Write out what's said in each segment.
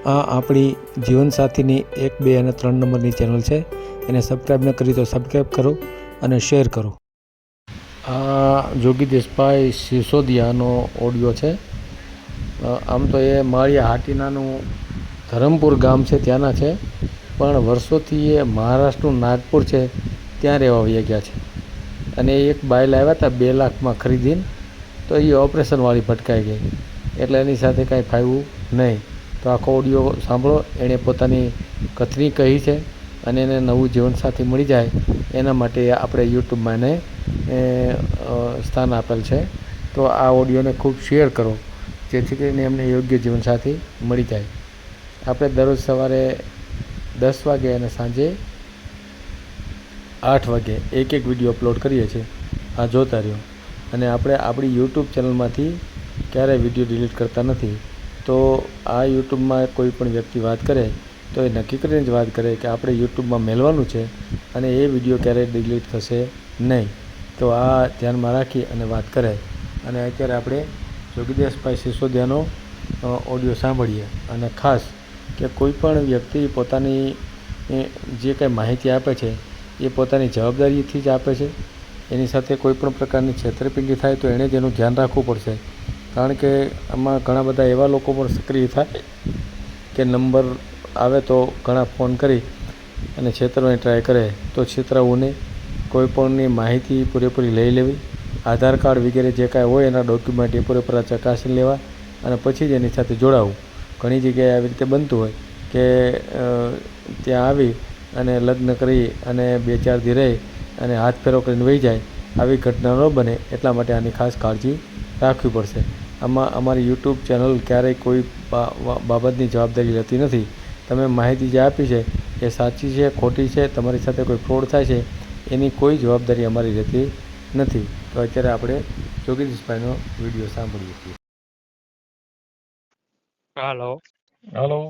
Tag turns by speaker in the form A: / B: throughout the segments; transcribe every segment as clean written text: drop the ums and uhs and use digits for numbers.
A: આ આપણી જીવનસાથીની 1, 2 અને 3 નંબરની ચેનલ છે. એને સબસ્ક્રાઈબ ન કરી તો સબસ્ક્રાઈબ કરો અને શેર કરો. આ જોગી દેશભાઈ સિસોદિયાનો ઓડિયો છે. આમ તો એ માળિયા હાટીનાનું ધરમપુર ગામ છે ત્યાંના છે, પણ વર્ષોથી એ મહારાષ્ટ્રનું નાગપુર છે ત્યાં રહેવા વહી ગયા છે. અને એક બાઈ લાવ્યા હતા 2 લાખમાં ખરીદીને, તો એ ઓપરેશનવાળી ભટકાઈ ગઈ એટલે એની સાથે કાંઈ ફાવ્યું નહીં. તો આખો ઓડિયો સાંભળો. એણે પોતાની કથની કહી છે અને એને નવું જીવનસાથી મળી જાય એના માટે આપણે યુટ્યુબમાં એને સ્થાન આપેલ છે. તો આ ઓડિયોને ખૂબ શેર કરો જેથી કરીને એમને યોગ્ય જીવનસાથી મળી જાય. આપણે દરરોજ સવારે 10 વાગે અને સાંજે 8 વાગે એક વિડીયો અપલોડ કરીએ છીએ. આ જોતા રહ્યો. અને આપણે આપણી યુટ્યુબ ચેનલમાંથી ક્યારેય વિડીયો ડિલીટ કરતા નથી. તો આ યુટ્યુબમાં કોઈ પણ વ્યક્તિ વાત કરે તો એ નક્કી કરીને જ વાત કરે કે આપણે યુટ્યુબમાં મેળવાનું છે અને એ વિડીયો ક્યારેય ડિલીટ થશે નહીં. તો આ ધ્યાનમાં રાખી અને વાત કરે. અને અત્યારે આપણે જોગીદેશભાઈ સિસોદિયાનો ઓડિયો સાંભળીએ. અને ખાસ કે કોઈ પણ વ્યક્તિ પોતાની જે કંઈ માહિતી આપે છે એ પોતાની જવાબદારીથી જ આપે છે. એની સાથે કોઈ પણ પ્રકારની છેતરપિંડી થાય તો એણે જ એનું ધ્યાન રાખવું પડશે. કારણ કે આમાં ઘણા બધા એવા લોકો પણ સક્રિય થાય કે નંબર આવે તો ઘણા ફોન કરી અને છેતરવાની ટ્રાય કરે. તો છેતરાવું નહીં. કોઈપણની માહિતી પૂરેપૂરી લઈ લેવી. આધાર કાર્ડ વગેરે જે કાંઈ હોય એના ડોક્યુમેન્ટ એ પૂરેપૂરા ચકાસી લેવા અને પછી જ એની સાથે જોડાવું. ઘણી જગ્યાએ આવી રીતે બનતું હોય કે ત્યાં આવી અને લગ્ન કરી અને 2-4 દી રહી અને હાથ ફેરો કરીને વહી જાય. આવી ઘટના ન બને એટલા માટે આની ખાસ કાળજી રાખવી પડશે. આમાં અમારી યુટ્યુબ ચેનલ ક્યારેય કોઈ બાબતની જવાબદારી લેતી નથી. તમે માહિતી જે આપી છે એ સાચી છે, ખોટી છે, તમારી સાથે કોઈ ફ્રોડ થાય છે એની કોઈ જવાબદારી અમારી રહેતી નથી. તો અત્યારે આપણે જોગીદેશભાઈનો વિડીયો સાંભળીએ છીએ.
B: Hello
A: hello.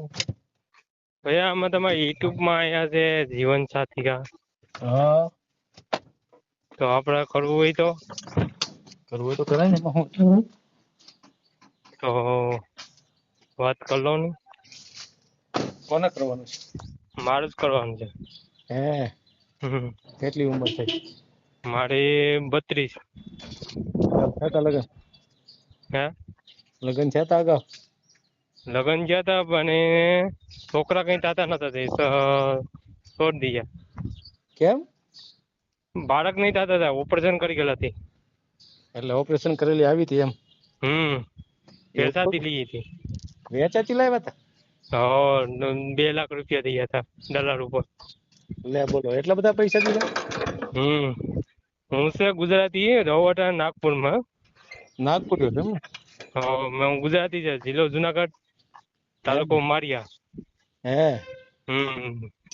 B: ભૈયા, આમાં તમારે યુટ્યુબમાં અહીંયા છે જીવન સાથી કા,
A: હા,
B: તો આપણે કરવું હોય તો
A: કરાય ને. એમાં શું?
B: તો વાત કરી લો ને.
A: કોને કરવાનું છે?
B: મારે જ કરવાનું છે.
A: હે, કેટલી ઉંમર થઈ?
B: મારી 32.
A: થયા લગન?
B: હે,
A: લગન થયા અગાઉ?
B: લગ્ન ગયા હતા પણ છોકરા કઈ તાતા નતા તે છોડ દીયા.
A: કેમ?
B: બાળક નહીં થતા હતા, ઓપરેશન કરી ગયેલા હતી.
A: એટલે ઓપરેશન કરેલી આવી હતી એમ?
B: ભેસાથી લઈ હતી.
A: વેચાતી લાવ્યા હતા?
B: હા, 2 લાખ રૂપિયા થયા હતા દલાલ ઉપર.
A: લે બોલો, એટલા બધા પૈસા દીધા?
B: હું છે ગુજરાતી, રવાટા નાગપુરમાં.
A: નાગપુર એમ ને?
B: હું ગુજરાતી છે, જિલ્લો જુનાગઢ,
A: એમ
B: તાલુકો મારિયા.
A: હે,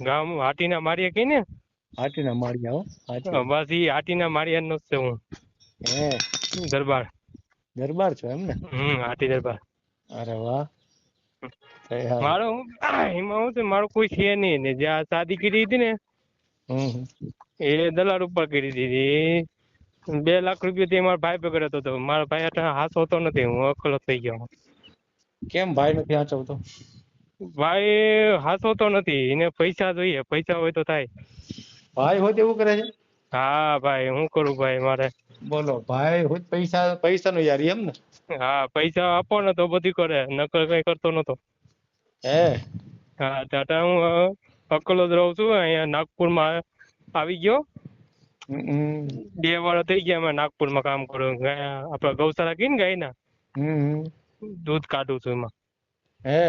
B: ગામ હાટીના મારિયા કઈ ને.
A: હાટીના માળિયા. હો,
B: બસ ઈ હાટીના મારિયા નો છે હું.
A: હે,
B: દરબાર.
A: દરબાર છો એમ ને?
B: હાટી દરબાર.
A: અરે વાહ.
B: મારો એમાં શું છે, મારું કોઈ છે નહીં ને. જ્યાં શાદી કરી હતી ને એ દલાલ ઉપર કરી દીધી. 2 લાખ રૂપિયા થી મારા ભાઈ પકડ્યો હતો. મારા ભાઈ હાથ હોતો નથી, હું અકલો થઈ ગયો.
A: કેમ ભાઈ નથી આચવતો?
B: ભાઈ હાથ હોતો નથી, એને પૈસા જોઈએ. પૈસા હોય તો થાય.
A: ભાઈ હોય એવું કરે છે?
B: હા ભાઈ, હું કરું ભાઈ મારે.
A: બોલો, ભાઈ હોય પૈસા નો યાર એમ ને?
B: હા, પૈસા આપો ને તો બધું કરે, નકર કઈ કરતો નતો.
A: હે,
B: હા, ટાટા હું અકલો જ રહું છું. અહીંયા નાગપુરમાં આવી ગયો. 2 વર્ષ થઈ ગયા. અમે નાગપુરમાં કામ કરું. આપડે ગૌશાળા કઈ ને ગાયના દૂધ કાઢું છું એમાં.
A: હે,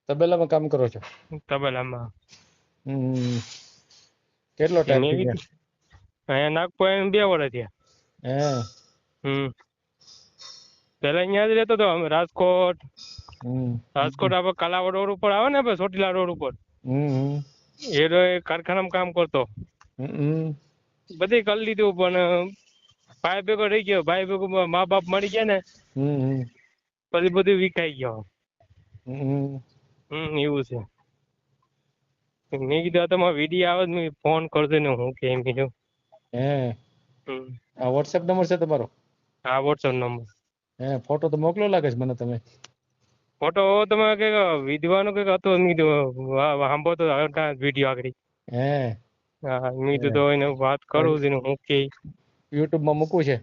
A: તબેલામાં કામ કરો છો?
B: તબેલામાં.
A: કેટલો ટાઈમ થઈ
B: અહીંયા
A: ગયા?
B: નાગપુર 2 વર્ષ થયા.
A: હે,
B: પેલા અહીંયા જ રહેતો હતો. અમે રાજકોટ
A: હમ
B: આપડે કાલાવડ રોડ ઉપર આવે ને, આપડે ચોટીલા રોડ ઉપર એ કારખાનામાં કામ કરતો. બધી કરી લીધું પણ ભાઈ ભેગો રહી ગયો. ભાઈ ભેગો મા બાપ મળી ગયા ને પછી બધું વિખાઈ ગયો. એવું છે. મેં કીધું તમારો વિડીયો આવે મેં ફોન કરજો ને હું કેમ કીધું.
A: હે, આ વોટ્સએપ નંબર છે તમારો?
B: હા, વોટ્સએપ નંબર.
A: હે, ફોટો તો મોકલો લાગે છે મને તમે.
B: ફોટો તમે કઈક વિધવાનો કઈક હતો મેં કીધું સાંભળતો વિડીયો આગળ.
A: હે
B: હા મેં કીધું તો એને વાત કરું છું હું કે
A: યુટ્યુબ માં મૂકવું છે?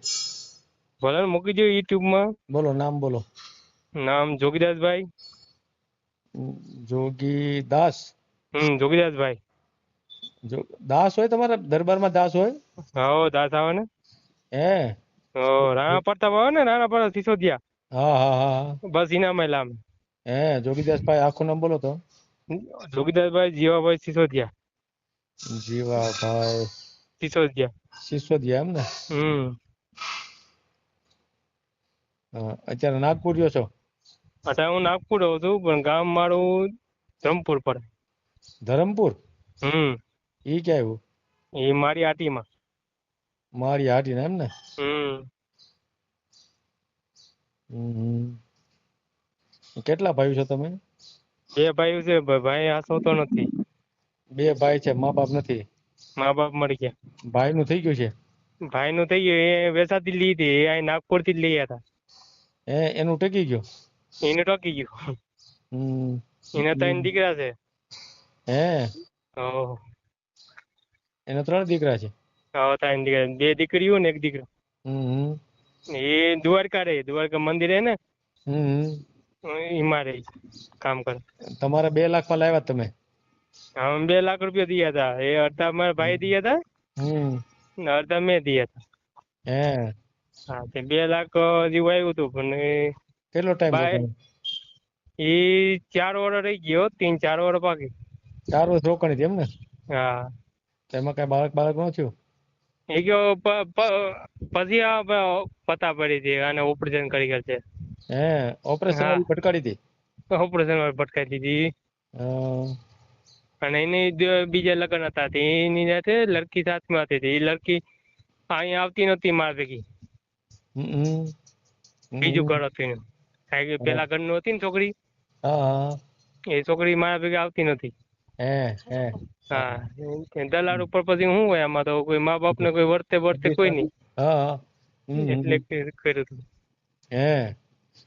B: ભલે ને મૂકી દો યુટ્યુબ માં.
A: બોલો નામ બોલો.
B: નામ જોગીદાસભાઈ.
A: જોગીદાસ.
B: જોગીદાસભાઈ.
A: દાસ હોય તમારા દરબારમાં દાસ હોય?
B: હા દાસ આવે ને.
A: હે
B: રાણા પ્રતાપ આવે ને, રાણા પ્રતાપ સિસોદિયા.
A: હા હા હા
B: બસ એના મહિલા.
A: હે જોગીદાસભાઈ આખું નામ બોલો તો.
B: જોગીદાસભાઈ જીવાભાઈ સિસોદિયા.
A: જીવાભાઈ
B: સિસોદિયા.
A: સિસોદિયા એમ ને. અત્યારે નાગપુર રહ્યો છો?
B: અત્યારે હું નાગપુર રહું છું પણ ગામ મારું ધરમપુર પડે.
A: ધરમપુર? ઈ ક્યાં આવ્યું?
B: એ મારી આટીમાં.
A: મારી હાટી એમ ને. કેટલા ભાઈ છો તમે?
B: 2 ભાઈઓ છે. ભાઈ આસવતો નથી.
A: 2 ભાઈ છે, મા બાપ નથી?
B: મા બાપ મરી ગયા.
A: ભાઈ નું થઈ ગયું છે?
B: ભાઈ નું થઈ ગયું. એ વેસાતી લીધી. એ અહીં નાગપુર થી જ લઈ હતા.
A: એનું ટકી ગયું?
B: એને ટકી ગયું. એને 3 દીકરા છે.
A: હે એના 3 દીકરા છે?
B: હા 3 દીકરા. 2 દીકરીઓ ને 1 દીકરો. એ દ્વારકા રહે. દ્વારકા મંદિર હે ને એમાં રહે કામ કરે.
A: તમારા 2 લાખ માં લાવ્યા તમે?
B: हम 2 लाख रुपया दिया था. ये अर्धा मेरे भाई दिया था ને અડધા મેં દિયા હતા. હા તે 2 લાખ જેવું આવ્યું હતું પણ
A: કેટલો ટાઈમ
B: એ 4 વર્ષ રહી ગયો. 3-4 વર્ષ બાકી.
A: 4 વર્ષ રોકાણી એમ ને?
B: હા
A: એમાં કઈ બાળક ન થયું?
B: એ ગયો પછી પતા પડી હતી અને ઓપરેશન કરી ગયા છે.
A: ઓપરેશન વાળી ભટકાડી હતી?
B: ઓપરેશન વાળી ભટકાઈ દીધી. અને એની બીજા લગ્ન હતા. એની સાથે લડકી સાથમાં હતી. એ લડકી અહીંયા આવતી નહોતી મારા ભેગી. બીજું ઘર હતું એનું. પેલા ઘરનું હતી ને છોકરી, એ છોકરી મારા ભેગી આવતી નથી. હા દલાલ ઉપર પછી શું હોય આમાં તો કોઈ મા બાપ ને કોઈ વર્તે કોઈ નહીં. એટલે કર્યું હતું.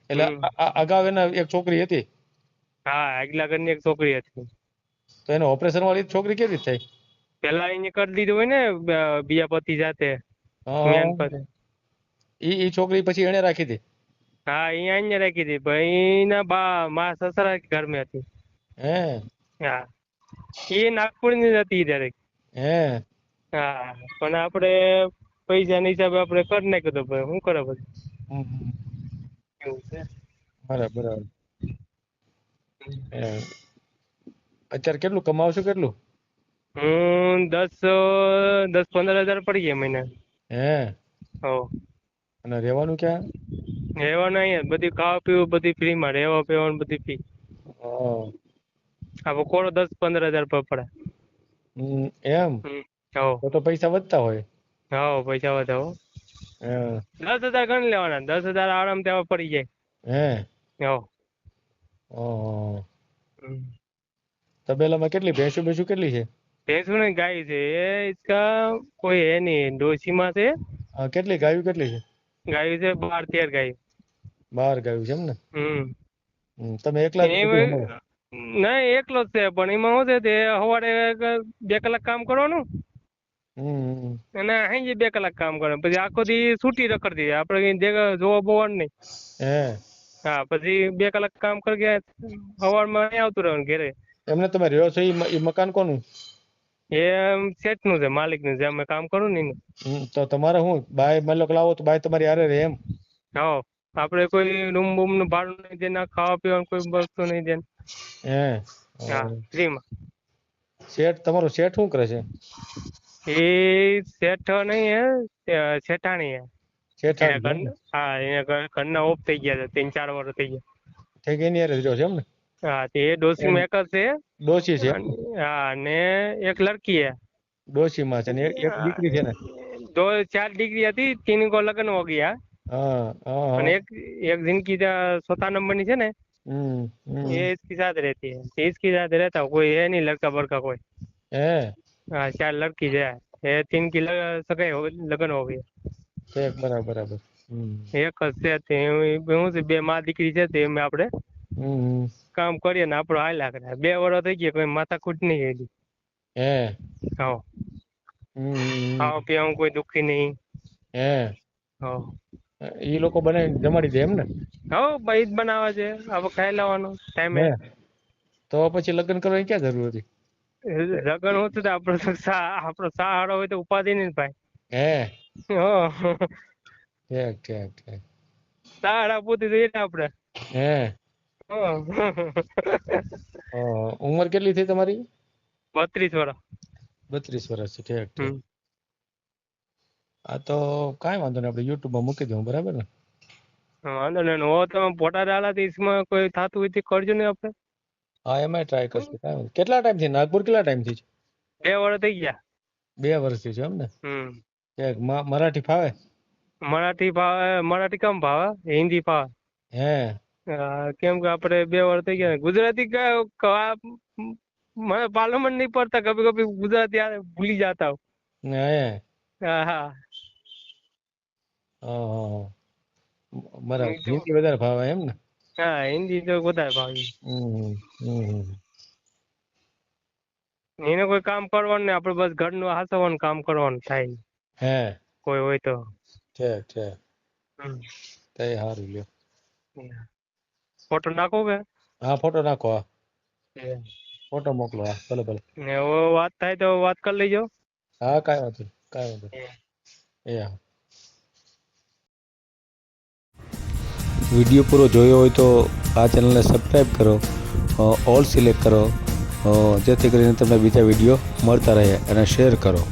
A: એટલે અગાઉ એના એક છોકરી હતી?
B: હા આગલા ઘરની એક છોકરી હતી.
A: તો એને ઓપરેશન વાળી છોકરી કેવી રીતે થઈ?
B: પેલા એને કરી દીધું હોય ને બીજા પતિ સાથે.
A: ઈ છોકરી પછી એને રાખી હતી?
B: હા અહીંયા રાખી હતી. ભાઈ એના મા સસરા ઘરમાં હતી. હા એ નાગપુર ની જ હતી ત્યારે. હા પણ આપડે પૈસા ના હિસાબે આપડે કરી નાખ્યું તો ભાઈ શું કરે પછી. એવું છે.
A: બરાબર. અત્યારે કેટલું કમાવશો? કેટલું?
B: 10-15 હજાર પડી ગયા મહિને.
A: અને રહેવાનું ક્યાં?
B: રહેવાનું અહીંયા બધી ખાવા પીવું બધી ફ્રી માં. રહેવા પીવાનું બધી ફ્રી. આપડે કોડો 10-15 હજાર પડે.
A: એમ તો પૈસા વધતા હોય.
B: પૈસા વધે. 10,000 ગણી લેવાના. 10,000 આરામથી પડી જાય.
A: તબેલામાં કેટલી ભેંસુ કેટલી છે?
B: ભેંસુ ને ગાય છે કોઈ હે નહીં. ડોશીમાં છે.
A: કેટલી ગાયું કેટલી છે?
B: ગાયું છે 12-13 ગાયું.
A: 12 ગાયું છે એમ ને? તમે એકલા જ?
B: ના એકલો જ છે પણ એમાં શું છે તે સવારે 2 કલાક કામ કરવાનું અને સાંજે 2 કલાક કામ કરવાનું. પછી આખો દી છૂટી રખડતી જાય. આપડે જોવા બોવાનું નહીં. હા પછી 2 કલાક કામ કરી ગયા સવારમાં અહીં આવતું રહેવાનું ઘેરે.
A: એમને તમે રહ્યો છો એ મકાન કોનું?
B: એ શેઠ નું છે, માલિક નું. જે અમે કામ કરું ને એનું.
A: તો તમારે શું બાય મતલબ લાવો તો બાય તમારી હારે રહે એમ?
B: આપડે કોઈ રૂમ બૂમ નું ભાડું નહીં દે, ખાવા પીવાનું કોઈ વસ્તુ નહીં દે. ફ્રીમાં.
A: શેઠ તમારો શેઠ શું કરે છે?
B: એ શેઠ નહીં હે, શેઠાણી હે. હા એના ઘરના ઓફ થઈ ગયા છે. 3-4 વર્ષ થઈ ગયા.
A: એની હારે રહ્યો છે એમ ને?
B: હા તે ડોશી માં એક જ છે.
A: ડોશી છે?
B: હા ને એક લડકી હે.
A: ડોશી માં છે ને એક દીકરી છે ને?
B: 4 डिग्री હતી. 3 को लग्न हो गया. અને एक जिनकी 4 नंबर ની છે ને ये इसके साथ रहती है. इसके साथ रहता कोई है नहीं लड़का बड़का कोई. हाँ 4 लड़की है. 3 की सगाई लग्न हो गया.
A: બરાબર.
B: એક જ છે. હું 2 માં દીકરી છે તે આપણે
A: હમ.
B: કામ કરીએ ને આપણો હાલ્યા કરે. 2 વર્ષ થઈ ગયા, કોઈ માથાકૂટ નહીં એડી.
A: હે.
B: હા,
A: હમ.
B: ખાવા પીવાનું કોઈ દુખી નહીં.
A: હે.
B: હા,
A: એ લોકો બનાવીને જમાડી દે એમ ને?
B: હા, ભાઈ જ બનાવે છે, આપણે ખાઈ લેવાનું ટાઈમે.
A: હે. તો પછી લગ્ન કરવાની ક્યાં જરૂર હતી?
B: લગન હોતું તો આપણો સહારો હોય તો ઉપાધિ નહીં ભાઈ.
A: હે.
B: હા,
A: ઠીક.
B: સહારા પૂછી દઈએ ને આપણે.
A: હે.
B: હા.
A: ઉંમર કેટલી થઈ તમારી?
B: 32 વર્ષ.
A: 32 વર્ષ છે. ઠીક.
B: હમ.
A: આ તો કાંઈ વાંધો નહીં, આપણે યુટ્યુબમાં મૂકી દઉં, બરાબર ને?
B: વાંધો નહીં. હો તમે ફોટા ડાલા તો इसमें કોઈ થતું હોય તો કરજો ને આપણે.
A: હા, એમાંય ટ્રાય કરશું. કાંઈ વાંધો. કેટલા ટાઈમથી નાગપુર કેટલા ટાઈમથી છે?
B: 2 વર્ષ થઈ ગયા.
A: 2 વર્ષથી છે એમ ને?
B: હમ.
A: ઠીક. મરાઠી ફાવે?
B: મરાઠી ભાવે, મરાઠી કમ ભાવે, હિન્દી ભાવે.
A: હે.
B: કેમ કે આપણે 2 વર્ષ થઈ ગયા. ગુજરાતી મને પાર્લામેન્ટ નહીં પડતા, કભી કભી ગુજરાતી ભૂલી જાતા હું.
A: હે.
B: હા.
A: બરાબર. હિન્દી વધારે ફાવે એમ ને?
B: હા, હિન્દી તો વધારે ભાવે. એને કોઈ કામ કરવાનું ને આપણે બસ ઘરનું હાચવવાનું કામ કરવાનું થાય.
A: હે.
B: કોઈ હોય તો.
A: ઠીક. તે સારું લ્યો.
B: ફોટો નાખો કે? હા,
A: ફોટો નાખો. ફોટો મોકલો. ભલે.
B: ને વાત થાય તો વાત કરી લેજો.
A: હા, કાંઈ વાંધો. હા. વિડીયો પૂરો જોયો હોય તો આ ચેનલને સબસ્ક્રાઈબ કરો, ઓલ સિલેક્ટ કરો, જેથી કરીને તમને બીજા વિડીયો મળતા રહે, અને શેર કરો.